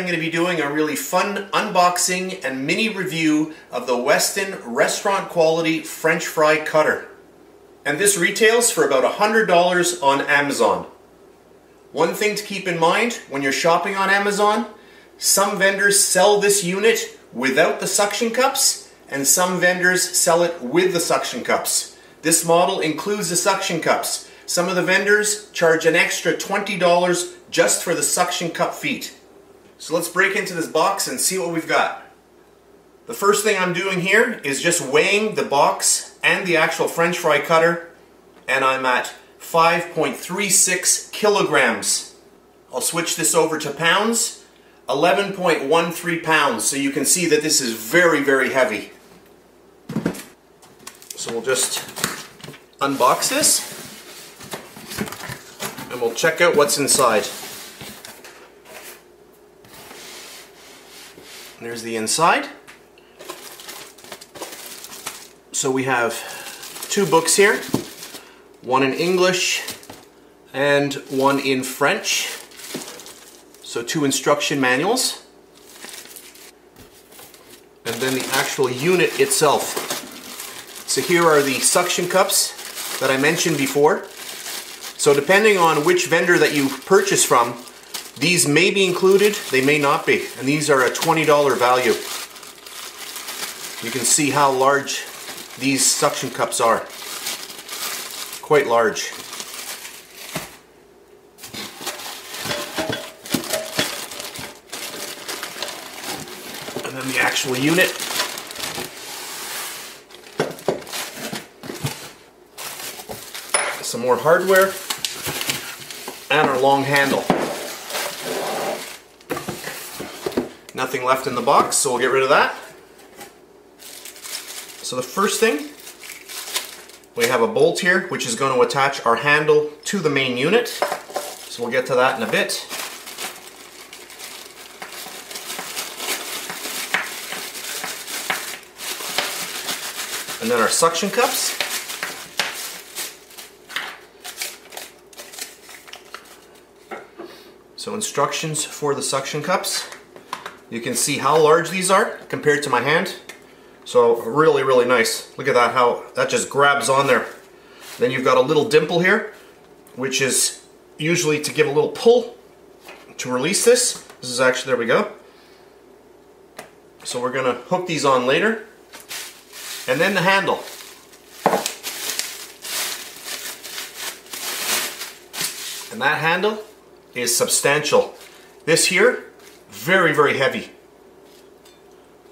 going to be doing a really fun unboxing and mini review of the Weston restaurant quality French fry cutter. And this retails for about $100 on Amazon. One thing to keep in mind when you're shopping on Amazon, some vendors sell this unit without the suction cups and some vendors sell it with the suction cups. This model includes the suction cups. Some of the vendors charge an extra $20 just for the suction cup feet. So let's break into this box and see what we've got. The first thing I'm doing here is just weighing the box and the actual French fry cutter, and I'm at 5.36 kilograms. I'll switch this over to pounds, 11.13 pounds, so you can see that this is very, very heavy. So we'll just unbox this and we'll check out what's inside. There's the inside. So we have two books here, one in English and one in French. So two instruction manuals. And then the actual unit itself. So here are the suction cups that I mentioned before. So depending on which vendor that you purchase from, these may be included, they may not be. And these are a $20 value. You can see how large these suction cups are. Quite large. And then the actual unit. Some more hardware. And our long handle. Nothing left in the box, so we'll get rid of that. So the first thing, we have a bolt here which is going to attach our handle to the main unit. So we'll get to that in a bit. And then our suction cups. So instructions for the suction cups. You can see how large these are compared to my hand. So really, really nice. Look at that, how that just grabs on there. Then you've got a little dimple here, which is usually to give a little pull to release this. This is actually, there we go. So we're gonna hook these on later. And then the handle. And that handle is substantial. This here, very, very heavy.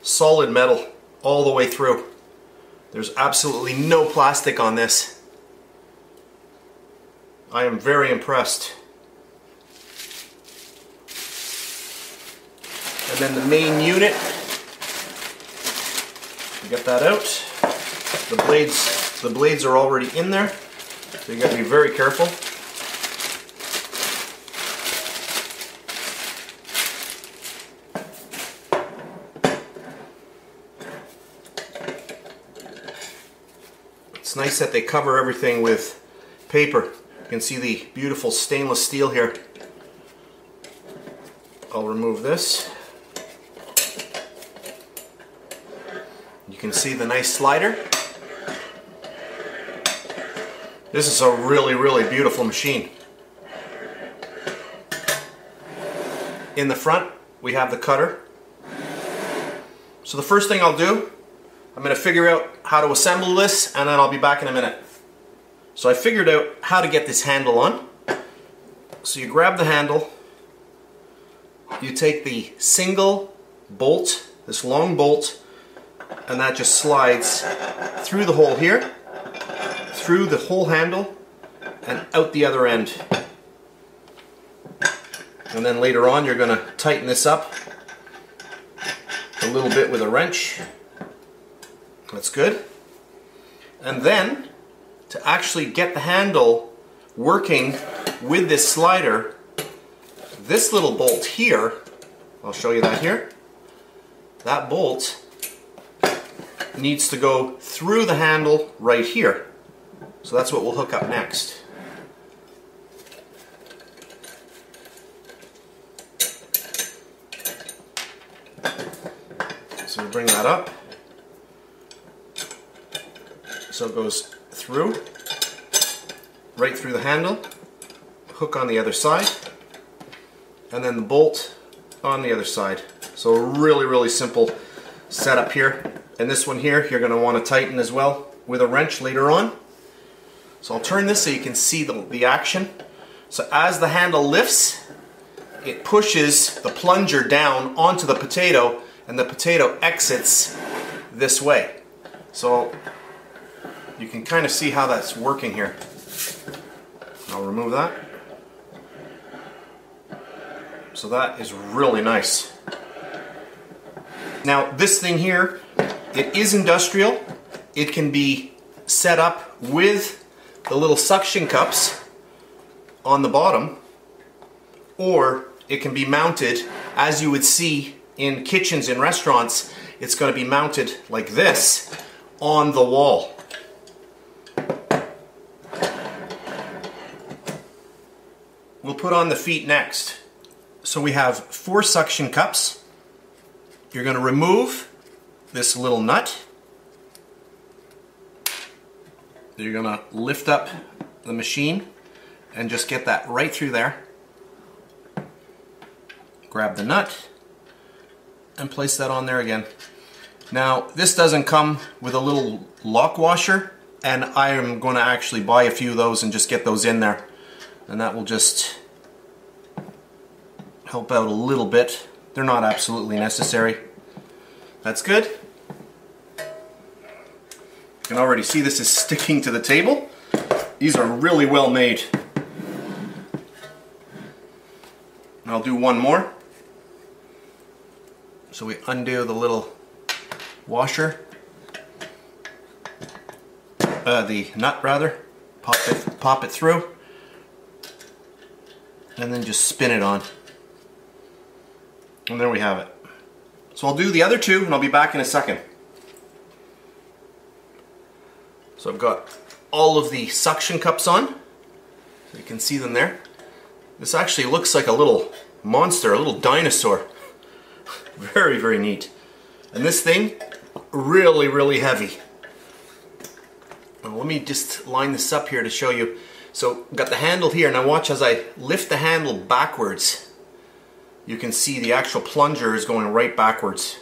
Solid metal all the way through. There's absolutely no plastic on this. I am very impressed. And then the main unit, get that out. The blades are already in there, so you got to be very careful. It's nice that they cover everything with paper. You can see the beautiful stainless steel here. I'll remove this. You can see the nice slider. This is a really, really beautiful machine. In the front, we have the cutter. So the first thing I'll do, I'm going to figure out how to assemble this, and then I'll be back in a minute. So I figured out how to get this handle on. So you grab the handle, you take the single bolt, this long bolt, and that just slides through the hole here, through the whole handle, and out the other end. And then later on you're going to tighten this up a little bit with a wrench. That's good. And then, to actually get the handle working with this slider, this little bolt here, I'll show you that here, that bolt needs to go through the handle right here. So that's what we'll hook up next. So we bring that up. So it goes through, right through the handle, hook on the other side, and then the bolt on the other side. So a really, really simple setup here. And this one here, you're going to want to tighten as well with a wrench later on. So I'll turn this so you can see the action. So as the handle lifts, it pushes the plunger down onto the potato, and the potato exits this way. So you can kind of see how that's working here. I'll remove that. So that is really nice. Now this thing here, it is industrial. It can be set up with the little suction cups on the bottom, or it can be mounted as you would see in kitchens in restaurants. It's going to be mounted like this on the wall. We'll put on the feet next. So we have 4 suction cups. You're going to remove this little nut. You're going to lift up the machine and just get that right through there. Grab the nut and place that on there again. Now this doesn't come with a little lock washer, and I am going to actually buy a few of those and just get those in there, and that will just help out a little bit. They're not absolutely necessary. That's good. You can already see this is sticking to the table. These are really well made. And I'll do one more. So we undo the little washer, the nut rather, pop it through, and then just spin it on. And there we have it. So I'll do the other 2 and I'll be back in a second. So I've got all of the suction cups on, so you can see them there. This actually looks like a little monster, a little dinosaur. Very, very neat. And this thing, really, really heavy. Well, let me just line this up here to show you. So I've got the handle here. Now watch as I lift the handle backwards. You can see the actual plunger is going right backwards.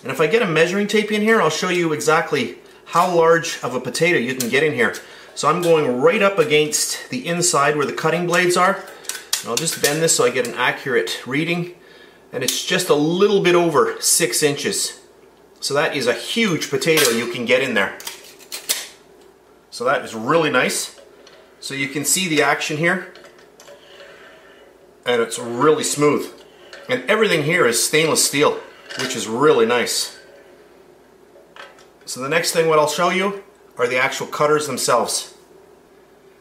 And if I get a measuring tape in here, I'll show you exactly how large of a potato you can get in here. So I'm going right up against the inside where the cutting blades are. And I'll just bend this so I get an accurate reading. And it's just a little bit over 6 inches. So that is a huge potato you can get in there. So that is really nice. So you can see the action here. And it's really smooth. And everything here is stainless steel, which is really nice. So the next thing what I'll show you are the actual cutters themselves.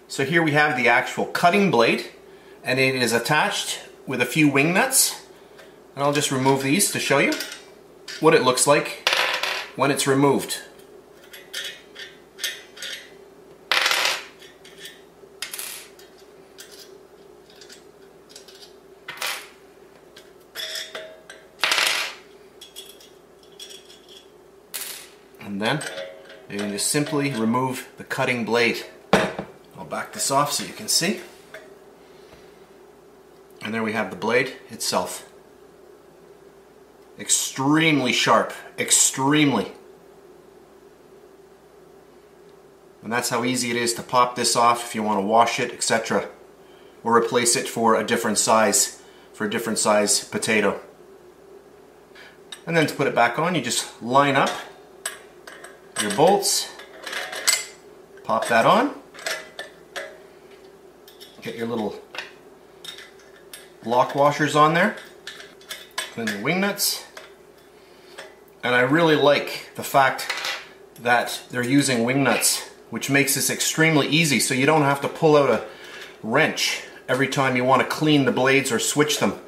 So here we have the actual cutting blade, and it is attached with a few wing nuts. And I'll just remove these to show you what it looks like when it's removed. And then you can just simply remove the cutting blade. I'll back this off so you can see. And there we have the blade itself. Extremely sharp, extremely. And that's how easy it is to pop this off if you want to wash it, etc. Or replace it for a different size potato. And then to put it back on, you just line up your bolts, pop that on, get your little lock washers on there, then the wing nuts. And I really like the fact that they're using wing nuts, which makes this extremely easy, so you don't have to pull out a wrench every time you want to clean the blades or switch them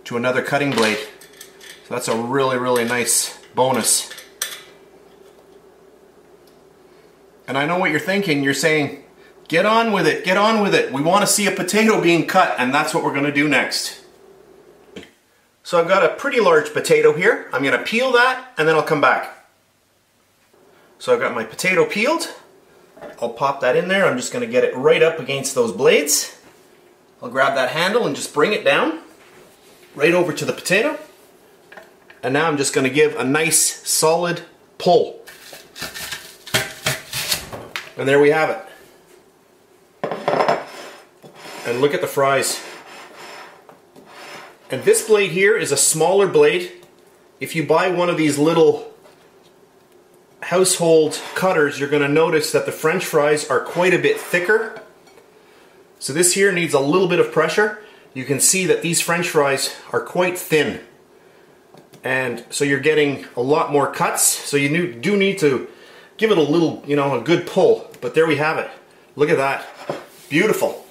to another cutting blade. So that's a really, really nice bonus. And I know what you're thinking. You're saying, get on with it, get on with it. We want to see a potato being cut, and that's what we're going to do next. So I've got a pretty large potato here. I'm going to peel that and then I'll come back. So I've got my potato peeled. I'll pop that in there. I'm just going to get it right up against those blades. I'll grab that handle and just bring it down right over to the potato. And now I'm just going to give a nice solid pull. And there we have it. And look at the fries. And this blade here is a smaller blade. If you buy one of these little household cutters, you're going to notice that the French fries are quite a bit thicker. So this here needs a little bit of pressure. You can see that these French fries are quite thin. And so you're getting a lot more cuts. So you do need to give it a little, a good pull. But there we have it. Look at that. Beautiful.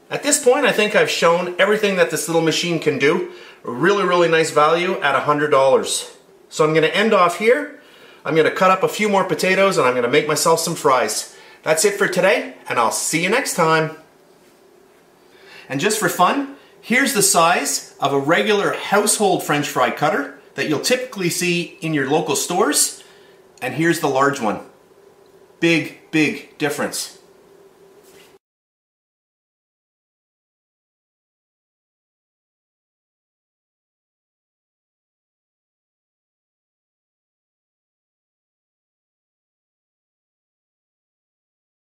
At this point, I think I've shown everything that this little machine can do. A really, really nice value at $100. So I'm going to end off here. I'm going to cut up a few more potatoes and I'm going to make myself some fries. That's it for today, and I'll see you next time. And just for fun, here's the size of a regular household French fry cutter that you'll typically see in your local stores. And here's the large one. Big, big difference.